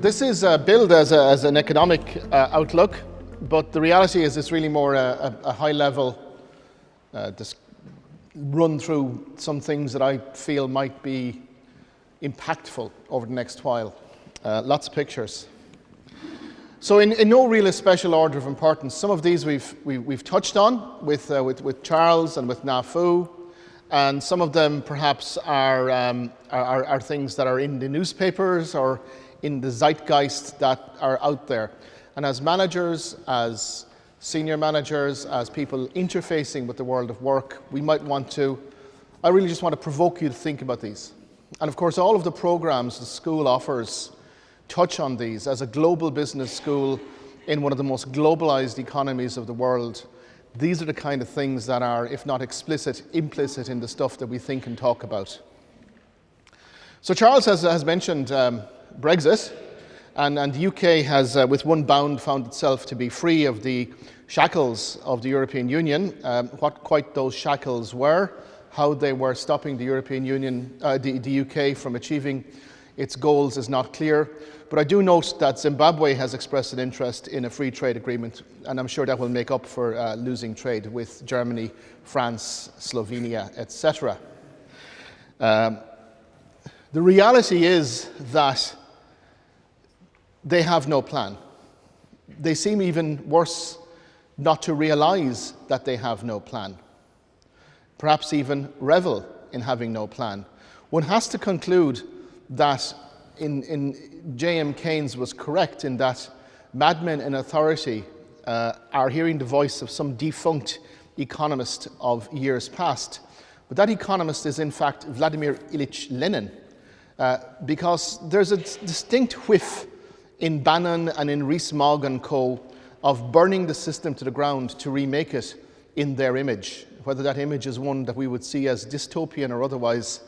This is billed as an economic outlook, but the reality is it's really more a high-level run through some things that I feel might be impactful over the next while. Lots of pictures. So in no really special order of importance, some of these we've touched on with Charles and with Na-Fu, and some of them perhaps are things that are in the newspapers or in the zeitgeist that are out there. And as managers, as senior managers, as people interfacing with the world of work, I really just want to provoke you to think about these. And of course, all of the programs the school offers touch on these. As a global business school in one of the most globalized economies of the world, these are the kind of things that are, if not explicit, implicit in the stuff that we think and talk about. So Charles has mentioned Brexit, and the UK has, with one bound, found itself to be free of the shackles of the European Union. What quite those shackles were, how they were stopping the European Union, the UK from achieving its goals is not clear. But I do note that Zimbabwe has expressed an interest in a free trade agreement, and I'm sure that will make up for losing trade with Germany, France, Slovenia, etc. The reality is that they have no plan. They seem even worse not to realize that they have no plan. Perhaps even revel in having no plan. One has to conclude that in J.M. Keynes was correct in that madmen in authority are hearing the voice of some defunct economist of years past. But that economist is in fact Vladimir Ilyich Lenin, because there's a distinct whiff in Bannon and in Rees-Mogg and co. of burning the system to the ground to remake it in their image. Whether that image is one that we would see as dystopian or otherwise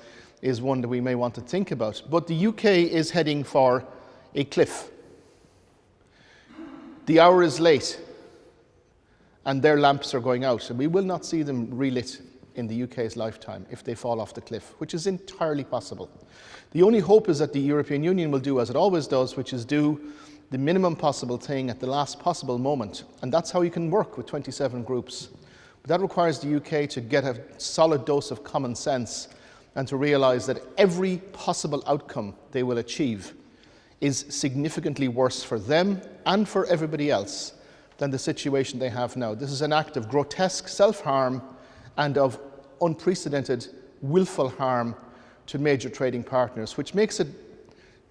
is one that we may want to think about. But the UK is heading for a cliff. The hour is late, and their lamps are going out, and we will not see them relit in the UK's lifetime if they fall off the cliff, which is entirely possible. The only hope is that the European Union will do as it always does, which is do the minimum possible thing at the last possible moment. And that's how you can work with 27 groups. But that requires the UK to get a solid dose of common sense and to realise that every possible outcome they will achieve is significantly worse for them and for everybody else than the situation they have now. This is an act of grotesque self-harm and of unprecedented willful harm to major trading partners, which makes it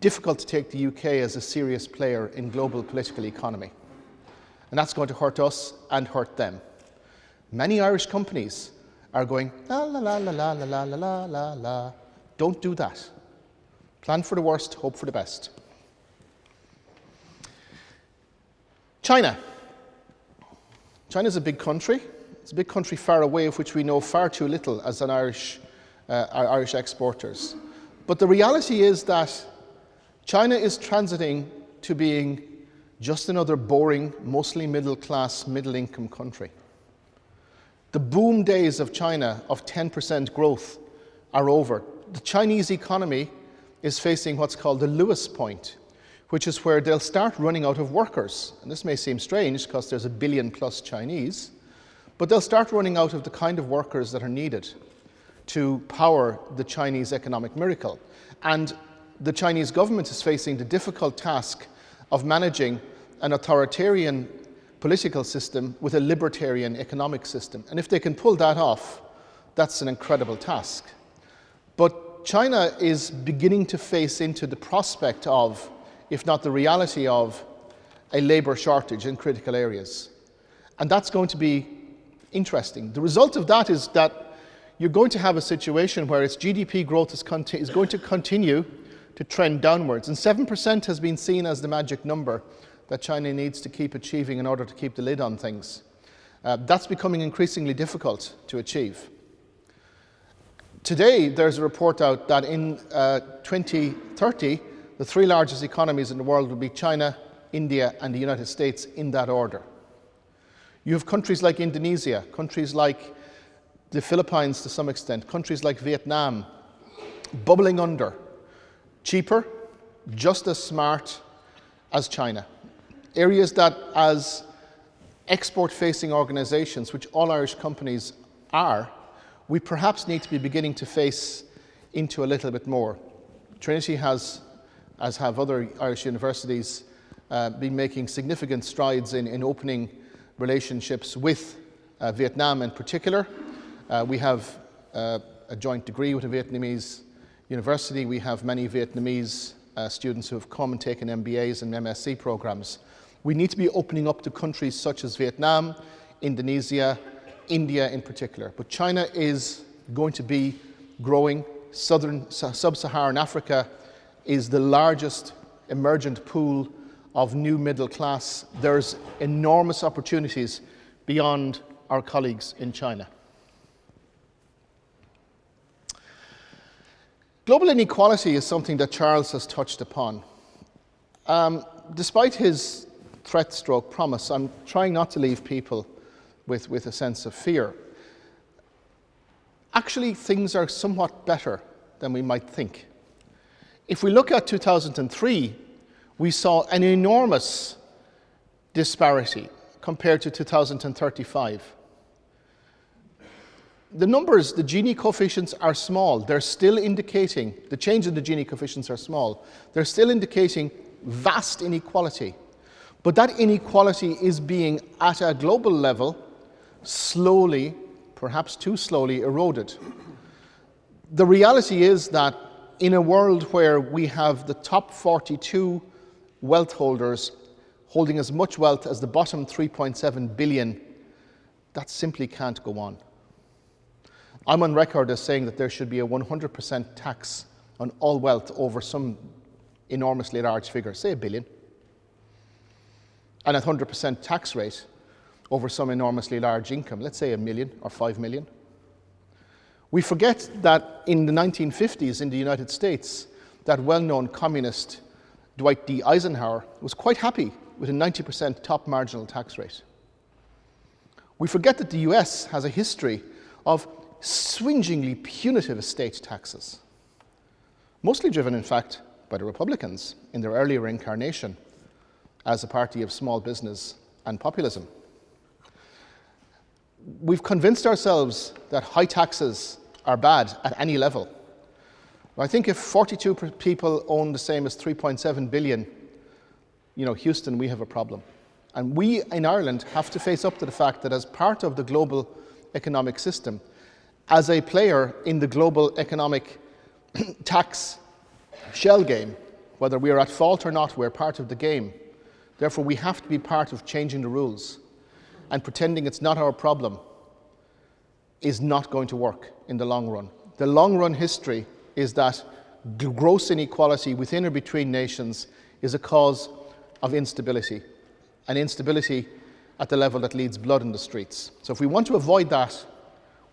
difficult to take the UK as a serious player in global political economy. And that's going to hurt us and hurt them. Many Irish companies are going, la la la la la la la la la la. Don't do that. Plan for the worst, hope for the best. China. China's a big country. It's a big country far away, of which we know far too little as an Irish exporters. But the reality is that China is transiting to being just another boring, mostly middle-class, middle-income country. The boom days of China of 10% growth are over. The Chinese economy is facing what's called the Lewis point, which is where they'll start running out of workers. And this may seem strange because there's 1 billion plus Chinese, but they'll start running out of the kind of workers that are needed to power the Chinese economic miracle. And the Chinese government is facing the difficult task of managing an authoritarian political system with a libertarian economic system. And if they can pull that off, that's an incredible task. But China is beginning to face into the prospect of, if not the reality of, a labour shortage in critical areas. And that's going to be interesting. The result of that is that you're going to have a situation where its GDP growth is going to continue to trend downwards. And 7% has been seen as the magic number that China needs to keep achieving in order to keep the lid on things. That's becoming increasingly difficult to achieve. Today, there's a report out that in 2030, the 3 largest economies in the world will be China, India, and the United States in that order. You have countries like Indonesia, countries like the Philippines to some extent, countries like Vietnam, bubbling under, cheaper, just as smart, as China. Areas that, as export-facing organisations, which all Irish companies are, we perhaps need to be beginning to face into a little bit more. Trinity has, as have other Irish universities, been making significant strides in opening relationships with Vietnam in particular. We have a joint degree with a Vietnamese university. We have many Vietnamese students who have come and taken MBAs and MSc programs. We need to be opening up to countries such as Vietnam, Indonesia, India in particular. But China is going to be growing. Sub-Saharan Africa is the largest emergent pool of new middle class. There's enormous opportunities beyond our colleagues in China. Global inequality is something that Charles has touched upon. Despite his threat stroke promise, I'm trying not to leave people with a sense of fear. Actually, things are somewhat better than we might think. If we look at 2003, we saw an enormous disparity compared to 2035. The numbers, the Gini coefficients are small. They're still indicating, the change in the Gini coefficients are small. They're still indicating vast inequality. But that inequality is being, at a global level, slowly, perhaps too slowly, eroded. The reality is that in a world where we have the top 42 wealth holders holding as much wealth as the bottom 3.7 billion, that simply can't go on. I'm on record as saying that there should be a 100% tax on all wealth over some enormously large figure, say $1 billion, and a 100% tax rate over some enormously large income, let's say $1 million or $5 million. We forget that in the 1950s in the United States, that well-known communist Dwight D. Eisenhower was quite happy with a 90% top marginal tax rate. We forget that the US has a history of swingingly punitive estate taxes, mostly driven, in fact, by the Republicans in their earlier incarnation as a party of small business and populism. We've convinced ourselves that high taxes are bad at any level. I think if 42 people own the same as 3.7 billion, Houston, we have a problem. And we in Ireland have to face up to the fact that as part of the global economic system, as a player in the global economic tax shell game, whether we are at fault or not, we're part of the game. Therefore, we have to be part of changing the rules. And pretending it's not our problem is not going to work in the long run. The long run history is that gross inequality within or between nations is a cause of instability, and instability at the level that leads blood in the streets. So if we want to avoid that,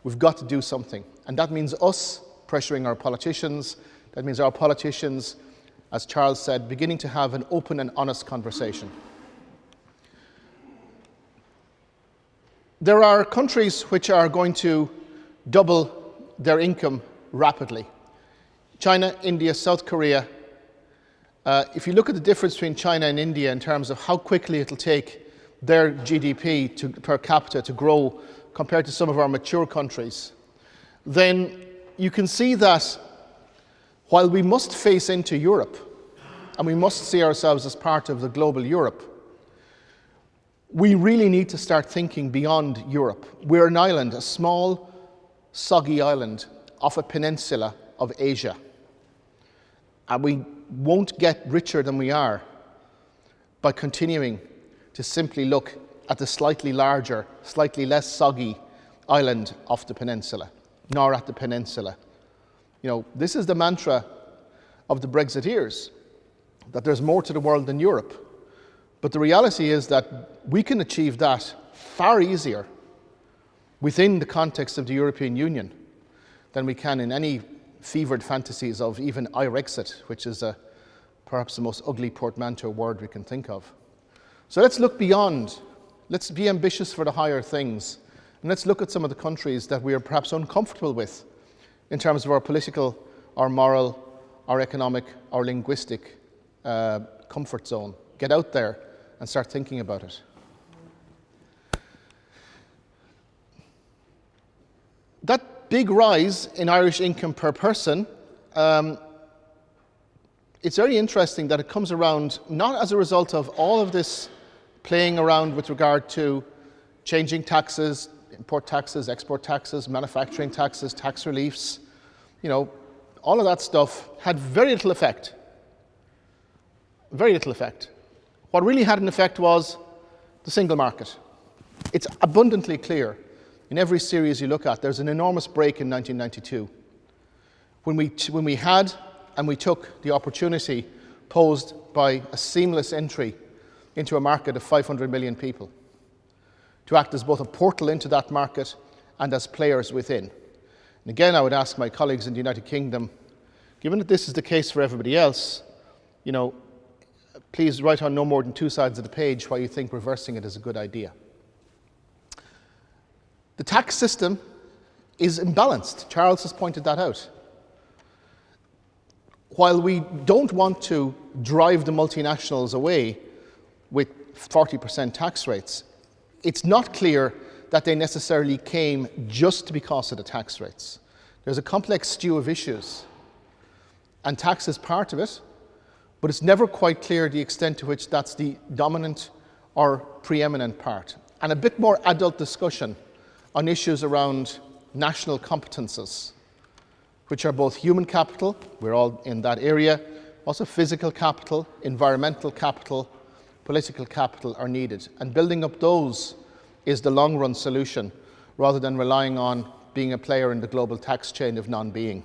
we've got to do something. And that means us pressuring our politicians. That means our politicians, as Charles said, beginning to have an open and honest conversation. There are countries which are going to double their income rapidly. China, India, South Korea. If you look at the difference between China and India in terms of how quickly it'll take their GDP per capita to grow compared to some of our mature countries, then you can see that while we must face into Europe, and we must see ourselves as part of the global Europe, we really need to start thinking beyond Europe. We're an island, a small, soggy island off a peninsula of Asia. And we won't get richer than we are by continuing to simply look at the slightly larger, slightly less soggy island off the peninsula, nor at the peninsula. This is the mantra of the Brexiteers, that there's more to the world than Europe. But the reality is that we can achieve that far easier within the context of the European Union than we can in any fevered fantasies of even Irexit, which is perhaps the most ugly portmanteau word we can think of. So let's look beyond. Let's be ambitious for the higher things. And let's look at some of the countries that we are perhaps uncomfortable with in terms of our political, our moral, our economic, our linguistic comfort zone. get out there and start thinking about it. That big rise in Irish income per person, it's very interesting that it comes around not as a result of all of this playing around with regard to changing taxes, import taxes, export taxes, manufacturing taxes, tax reliefs. All of that stuff had very little effect. Very little effect. What really had an effect was the single market. It's abundantly clear in every series you look at. There's an enormous break in 1992 when we had and we took the opportunity posed by a seamless entry into a market of 500 million people to act as both a portal into that market and as players within. And again, I would ask my colleagues in the United Kingdom, given that this is the case for everybody else, please write on no more than 2 sides of the page why you think reversing it is a good idea. The tax system is imbalanced. Charles has pointed that out. While we don't want to drive the multinationals away with 40% tax rates, it's not clear that they necessarily came just because of the tax rates. There's a complex stew of issues, and tax is part of it, but it's never quite clear the extent to which that's the dominant or preeminent part. And a bit more adult discussion on issues around national competences, which are both human capital, we're all in that area, also physical capital, environmental capital, political capital are needed. And building up those is the long-run solution, rather than relying on being a player in the global tax chain of non-being.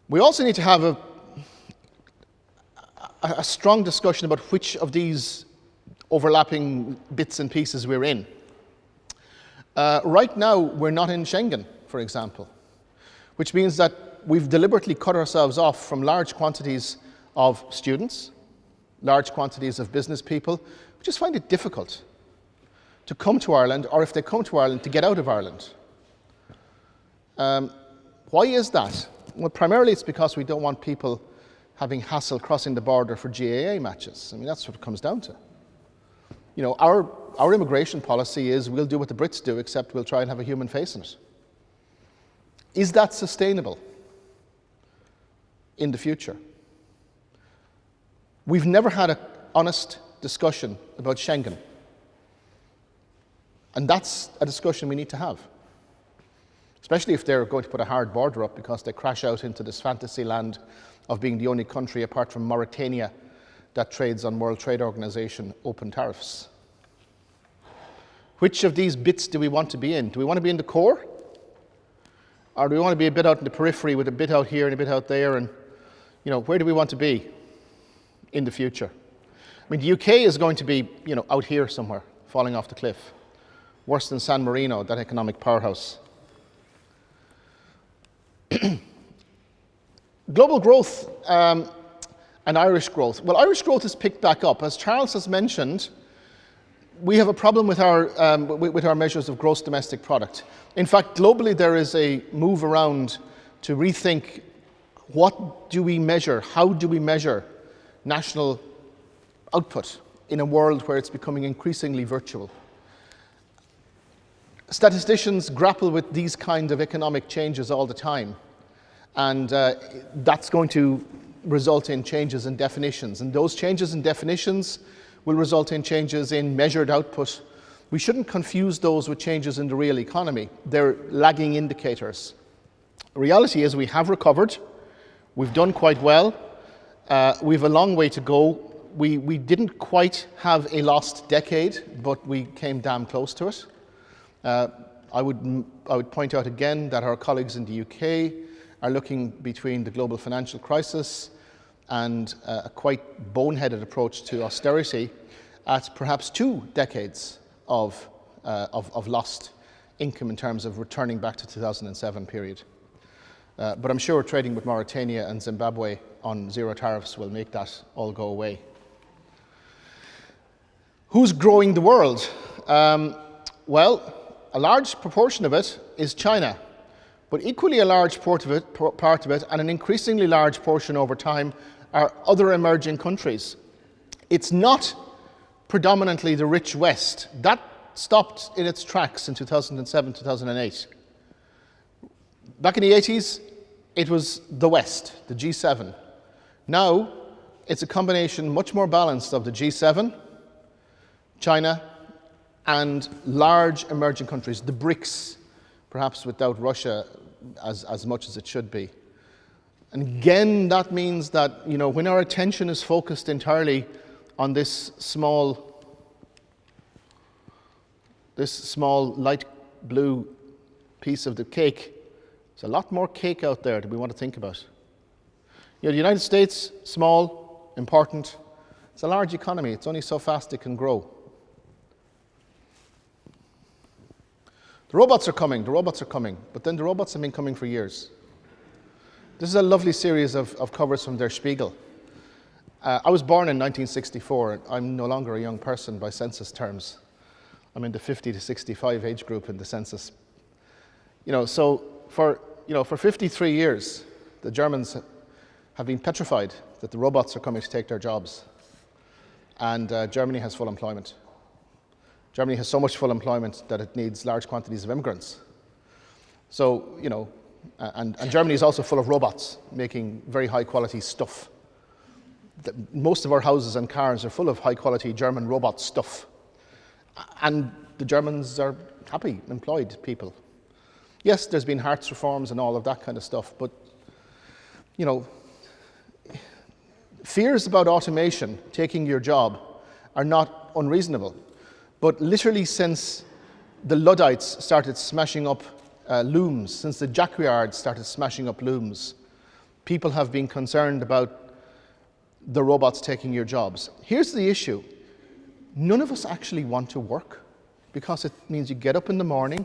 We also need to have a strong discussion about which of these overlapping bits and pieces we're in. Right now, we're not in Schengen, for example, which means that we've deliberately cut ourselves off from large quantities of students, large quantities of business people, who just find it difficult to come to Ireland, or if they come to Ireland, to get out of Ireland. Why is that? Well, primarily it's because we don't want people having hassle crossing the border for GAA matches. I mean, that's what it comes down to. Our immigration policy is we'll do what the Brits do, except we'll try and have a human face in it. Is that sustainable in the future? We've never had an honest discussion about Schengen. And that's a discussion we need to have. Especially if they're going to put a hard border up because they crash out into this fantasy land of being the only country apart from Mauritania that trades on World Trade Organization open tariffs. Which of these bits do we want to be in? Do we want to be in the core? Or do we want to be a bit out in the periphery with a bit out here and a bit out there? And, where do we want to be in the future? I mean, the UK is going to be, out here somewhere, falling off the cliff. Worse than San Marino, that economic powerhouse. Global growth and Irish growth. Well, Irish growth has picked back up. As Charles has mentioned, we have a problem with our measures of gross domestic product. In fact, globally there is a move around to rethink what do we measure, how do we measure national output in a world where it's becoming increasingly virtual. Statisticians grapple with these kind of economic changes all the time, and that's going to result in changes in definitions, and those changes in definitions will result in changes in measured output. We shouldn't confuse those with changes in the real economy. They're lagging indicators. The reality is we have recovered. We've done quite well. We've a long way to go. We didn't quite have a lost decade, but we came damn close to it. I would point out again that our colleagues in the UK are looking between the global financial crisis and a quite boneheaded approach to austerity at perhaps 2 decades of lost income in terms of returning back to 2007 period. But I'm sure trading with Mauritania and Zimbabwe on zero tariffs will make that all go away. Who's growing the world? Well, a large proportion of it is China, but equally a large part of it, and an increasingly large portion over time, are other emerging countries. It's not predominantly the rich West. That stopped in its tracks in 2007, 2008. Back in the 80s, it was the West, the G7. Now, it's a combination much more balanced of the G7, China, and large emerging countries, the BRICS, perhaps without Russia as much as it should be. And again, that means that, when our attention is focused entirely on this small light blue piece of the cake, there's a lot more cake out there that we want to think about. The United States, small, important. It's a large economy. It's only so fast it can grow. The robots are coming, but then the robots have been coming for years. This is a lovely series of covers from Der Spiegel. I was born in 1964. I'm no longer a young person by census terms. I'm in the 50 to 65 age group in the census. So for 53 years, the Germans have been petrified that the robots are coming to take their jobs. And Germany has full employment. Germany has so much full employment that it needs large quantities of immigrants. So, and Germany is also full of robots making very high quality stuff. Most of our houses and cars are full of high quality German robot stuff. And the Germans are happy, employed people. Yes, there's been Hartz reforms and all of that kind of stuff, but, fears about automation taking your job are not unreasonable. But literally since the Luddites started smashing up looms, since the jackyards started smashing up looms, people have been concerned about the robots taking your jobs. Here's the issue. None of us actually want to work because it means you get up in the morning,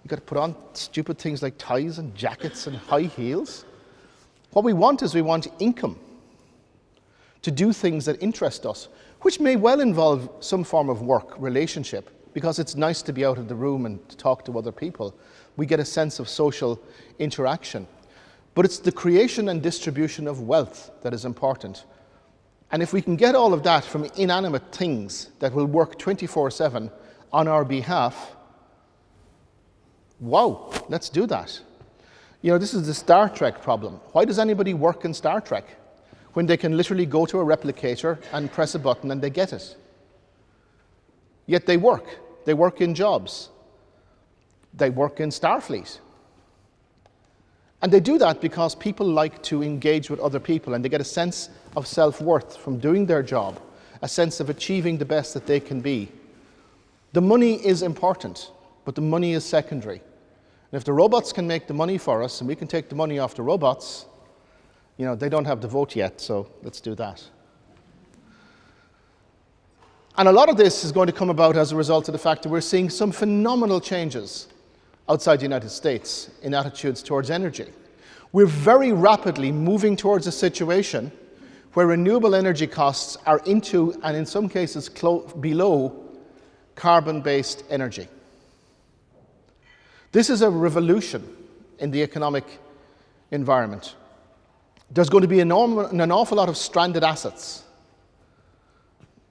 you've got to put on stupid things like ties and jackets and high heels. What we want is we want income to do things that interest us, which may well involve some form of work relationship, because it's nice to be out of the room and to talk to other people. We get a sense of social interaction. But it's the creation and distribution of wealth that is important. And if we can get all of that from inanimate things that will work 24/7 on our behalf, wow, let's do that. This is the Star Trek problem. Why does anybody work in Star Trek when they can literally go to a replicator and press a button and they get it? Yet they work. They work in jobs. They work in Starfleet. And they do that because people like to engage with other people and they get a sense of self-worth from doing their job, a sense of achieving the best that they can be. The money is important, but the money is secondary. And if the robots can make the money for us and we can take the money off the robots, they don't have the vote yet, so let's do that. And a lot of this is going to come about as a result of the fact that we're seeing some phenomenal changes outside the United States in attitudes towards energy. We're very rapidly moving towards a situation where renewable energy costs are into, and in some cases below, carbon-based energy. This is a revolution in the economic environment. There's going to be an awful lot of stranded assets.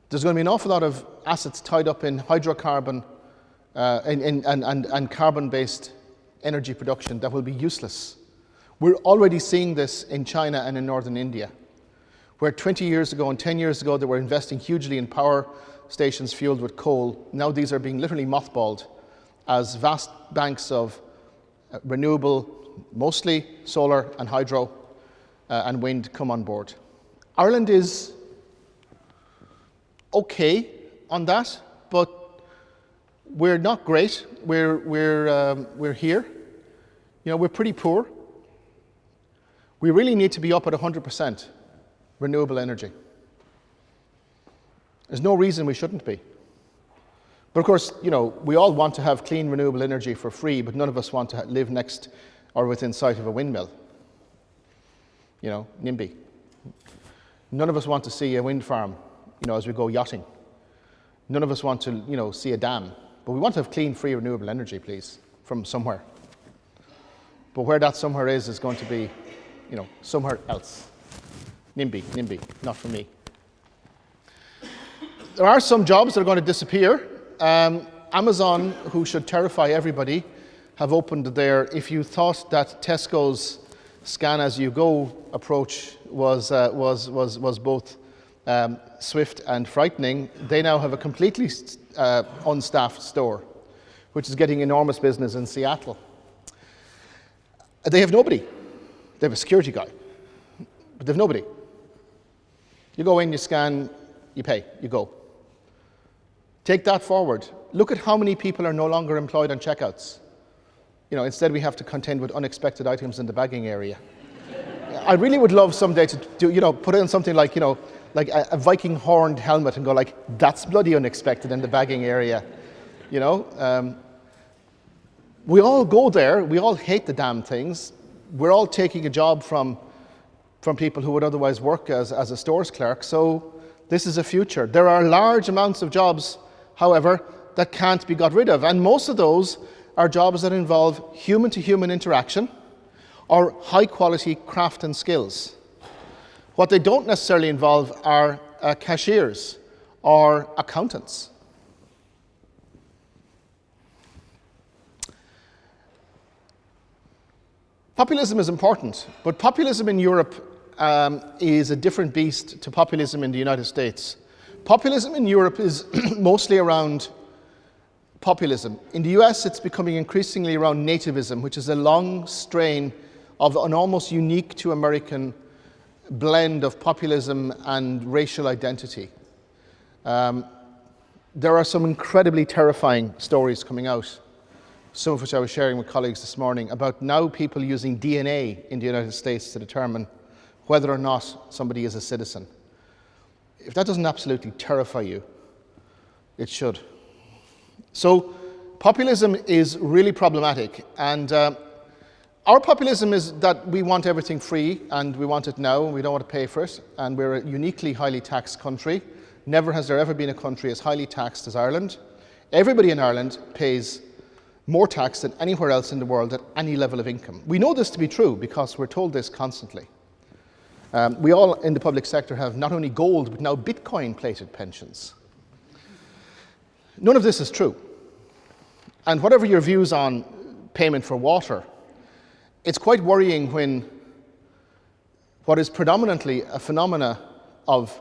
There's going to be an awful lot of assets tied up in hydrocarbon and carbon-based energy production that will be useless. We're already seeing this in China and in northern India, where 20 years ago and 10 years ago they were investing hugely in power stations fueled with coal. Now these are being literally mothballed as vast banks of renewable, mostly solar and hydro and wind, come on board. Ireland is okay on that, but we're not great. We're here. We're pretty poor. We really need to be up at 100% renewable energy. There's no reason we shouldn't be. But of course, we all want to have clean renewable energy for free, but none of us want to live next or within sight of a windmill. NIMBY. None of us want to see a wind farm, as we go yachting. None of us want to, see a dam. But we want to have clean, free, renewable energy, please, from somewhere. But where that somewhere is going to be, somewhere else. NIMBY, not for me. There are some jobs that are going to disappear. Amazon, who should terrify everybody, have opened their, if you thought that Tesco's scan as you go approach was both swift and frightening, they now have a completely unstaffed store, which is getting enormous business in Seattle. They have nobody. They have a security guy, but they have nobody. You go in, you scan, you pay, you go. Take that forward. Look at how many people are no longer employed on checkouts. Instead we have to contend with unexpected items in the bagging area. I really would love someday to do, put in something like, like a Viking horned helmet and go like, that's bloody unexpected in the bagging area. We all go there. We all hate the damn things. We're all taking a job from people who would otherwise work as a stores clerk. So this is a future. There are large amounts of jobs, however, that can't be got rid of. And most of those are jobs that involve human-to-human interaction or high-quality craft and skills. What they don't necessarily involve are cashiers or accountants. Populism is important, but populism in Europe is a different beast to populism in the United States. Populism in Europe is mostly around populism. In the US, it's becoming increasingly around nativism, which is a long strain of an almost unique to American blend of populism and racial identity. There are some incredibly terrifying stories coming out, some of which I was sharing with colleagues this morning, about now people using DNA in the United States to determine whether or not somebody is a citizen. If that doesn't absolutely terrify you, it should. So populism is really problematic, and our populism is that we want everything free and we want it now and we don't want to pay for it, and we're a uniquely highly taxed country. Never has there ever been a country as highly taxed as Ireland. Everybody in Ireland pays more tax than anywhere else in the world at any level of income. We know this to be true because we're told this constantly. We all in the public sector have not only gold but now Bitcoin-plated pensions. None of this is true. And whatever your views on payment for water, it's quite worrying when what is predominantly a phenomena of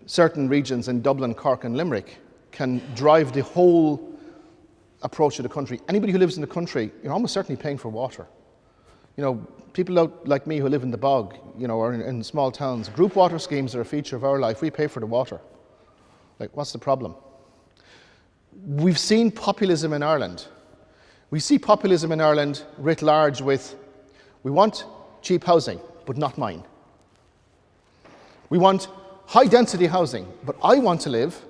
certain regions in Dublin, Cork and Limerick can drive the whole approach to the country. Anybody who lives in the country, you're almost certainly paying for water. People out like me who live in the bog, or in small towns, group water schemes are a feature of our life. We pay for the water. Like, what's the problem? We've seen populism in Ireland. We see populism in Ireland writ large with, we want cheap housing, but not mine. We want high-density housing, but I want to live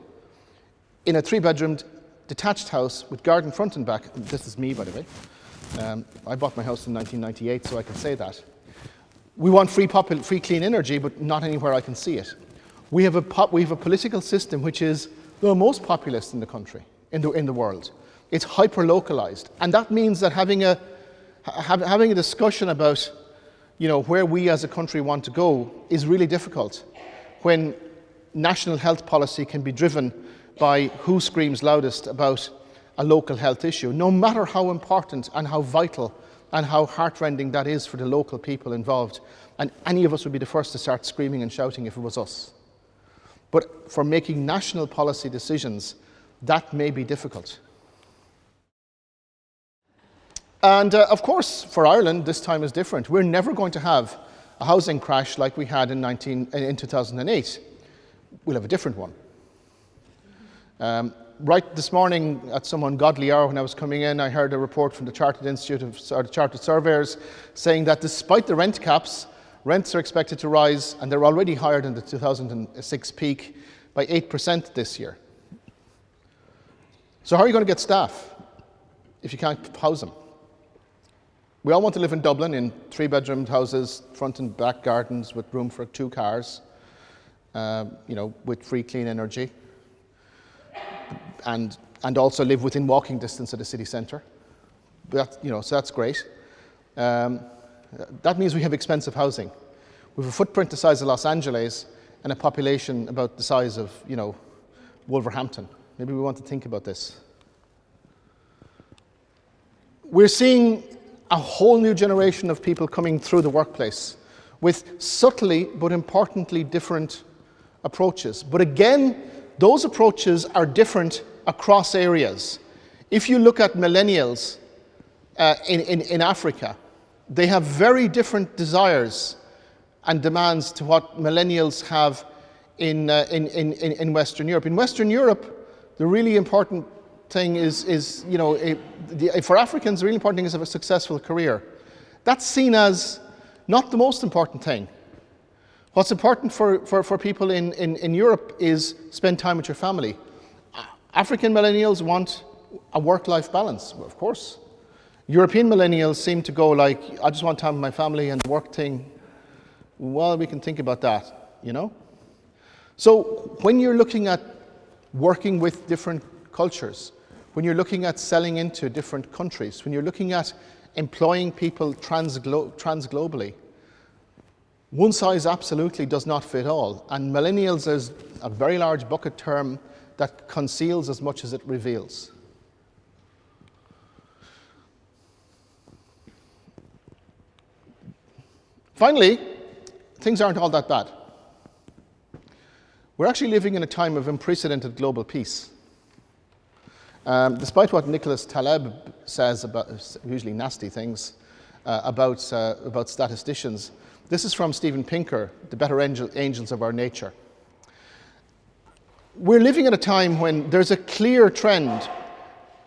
in a 3-bedroomed detached house with garden front and back. This is me, by the way. I bought my house in 1998, so I can say that. We want free clean energy, but not anywhere I can see it. We have a political system which is the most populist in the country, in the world. It's hyper-localized, and that means that having a discussion about, where we as a country want to go is really difficult when national health policy can be driven by who screams loudest about a local health issue, no matter how important and how vital and how heartrending that is for the local people involved. And any of us would be the first to start screaming and shouting if it was us. But for making national policy decisions, that may be difficult. And of course, for Ireland, this time is different. We're never going to have a housing crash like we had in 2008. We'll have a different one. Right this morning, at some ungodly hour when I was coming in, I heard a report from the Chartered Surveyors saying that despite the rent caps, rents are expected to rise, and they're already higher than the 2006 peak, by 8% this year. So how are you going to get staff if you can't house them? We all want to live in Dublin in 3-bedroomed houses, front and back gardens with room for 2 cars, with free clean energy. And also live within walking distance of the city centre. So that's great. That means we have expensive housing. We have a footprint the size of Los Angeles and a population about the size of, Wolverhampton. Maybe we want to think about this. We're seeing a whole new generation of people coming through the workplace with subtly but importantly different approaches. But again, those approaches are different across areas. If you look at millennials in Africa, they have very different desires and demands to what millennials have in Western Europe. In Western Europe, the really important thing is for Africans, the really important thing is to have a successful career. That's seen as not the most important thing. What's important for people in Europe is spend time with your family. African millennials want a work-life balance, of course. European millennials seem to go like, I just want time with my family, and the work thing, well, we can think about that, So when you're looking at working with different cultures, when you're looking at selling into different countries, when you're looking at employing people transglobally, one size absolutely does not fit all. And millennials is a very large bucket term that conceals as much as it reveals. Finally, things aren't all that bad. We're actually living in a time of unprecedented global peace. Despite what Nicholas Taleb says about usually nasty things about statisticians, this is from Steven Pinker, The Better Angels of Our Nature. We're living at a time when there's a clear trend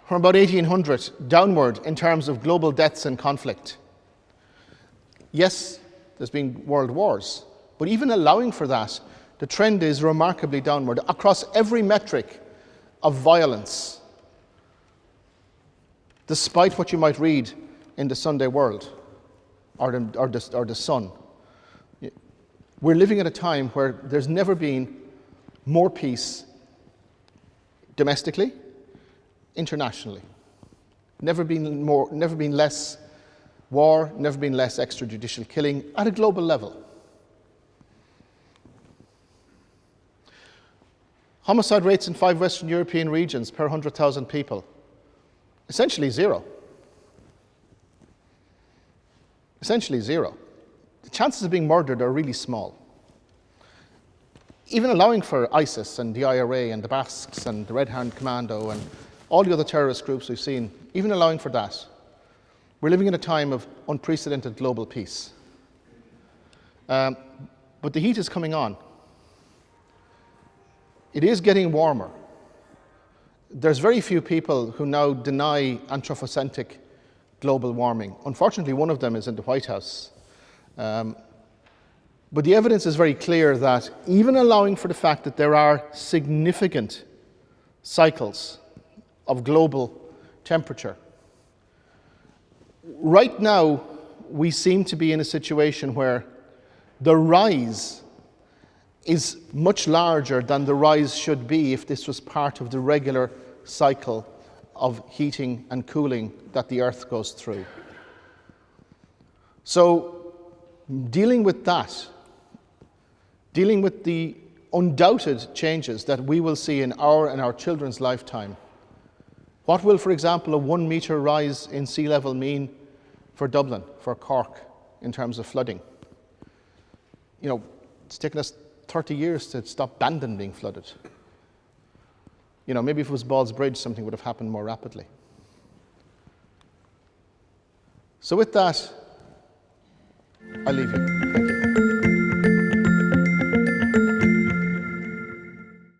from about 1800 downward in terms of global deaths and conflict. Yes, there's been world wars, but even allowing for that, the trend is remarkably downward across every metric of violence, despite what you might read in the Sunday World or the Sun. We're living at a time where there's never been more peace domestically, internationally. Never been less war, never been less extrajudicial killing at a global level. Homicide rates in 5 Western European regions per 100,000 people, essentially zero. Essentially zero. The chances of being murdered are really small. Even allowing for ISIS and the IRA and the Basques and the Red Hand Commando and all the other terrorist groups we've seen, even allowing for that, we're living in a time of unprecedented global peace. But the heat is coming on. It is getting warmer. There's very few people who now deny anthropocentric global warming. Unfortunately, one of them is in the White House. But the evidence is very clear that even allowing for the fact that there are significant cycles of global temperature, right now we seem to be in a situation where the rise is much larger than the rise should be if this was part of the regular cycle of heating and cooling that the Earth goes through. So, dealing with that, dealing with the undoubted changes that we will see in our and our children's lifetime, what will, for example, a 1 metre rise in sea level mean for Dublin, for Cork, in terms of flooding? It's taken us 30 years to stop Bandon being flooded. Maybe if it was Ball's Bridge, something would have happened more rapidly. So with that, I leave you. Thank you.